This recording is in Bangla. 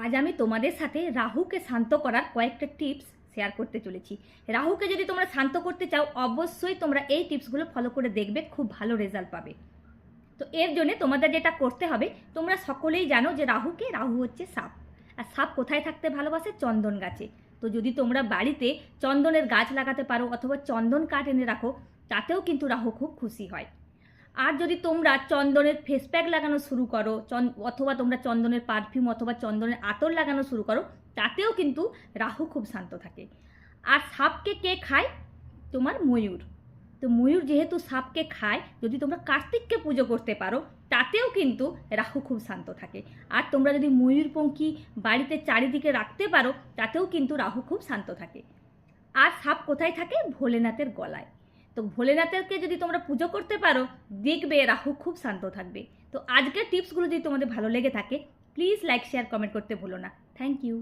আজ আমি তোমাদের সাথে রাহুকে শান্ত করার কয়েকটা টিপস শেয়ার করতে চলেছি। রাহুকে যদি তোমরা শান্ত করতে চাও, অবশ্যই তোমরা এই টিপসগুলো ফলো করে দেখবে, খুব ভালো রেজাল্ট পাবে। তো এর জন্য তোমাদের যেটা করতে হবে, তোমরা সকলেই জানো যে রাহু হচ্ছে সাপ। আর সাপ কোথায় থাকতে ভালোবাসে? চন্দন গাছে। তো যদি তোমরা বাড়িতে চন্দনের গাছ লাগাতে পারো অথবা চন্দন কাঠ এনে রাখো, তাতেও কিন্তু রাহু খুব খুশি হয়। আর যদি তোমরা চন্দনের ফেস প্যাক লাগানো শুরু করো, অথবা তোমরা চন্দনের পারফিউম অথবা চন্দনের আতর লাগানো শুরু করো, তাতেও কিন্তু রাহু খুব শান্ত থাকে। আর সাপকে কে খায়? তোমার ময়ূর। তো ময়ূর যেহেতু সাপকে খায়, যদি তোমরা কার্তিককে পুজো করতে পারো, তাতেও কিন্তু রাহু খুব শান্ত থাকে। আর তোমরা যদি ময়ূরপঙ্খী বাড়িতে চারিদিকে রাখতে পারো, তাতেও কিন্তু রাহু খুব শান্ত থাকে। আর সাপ কোথায় থাকে? ভোলেনাথের গলায়। তো ভোলেনাথেরকে যদি তোমরা পুজো করতে পারো, দেখবে রাহু খুব শান্ত থাকবে। তো আজকের টিপসগুলো যদি তোমাদের ভালো লেগে থাকে, প্লিজ লাইক শেয়ার কমেন্ট করতে ভুলো না। Thank you.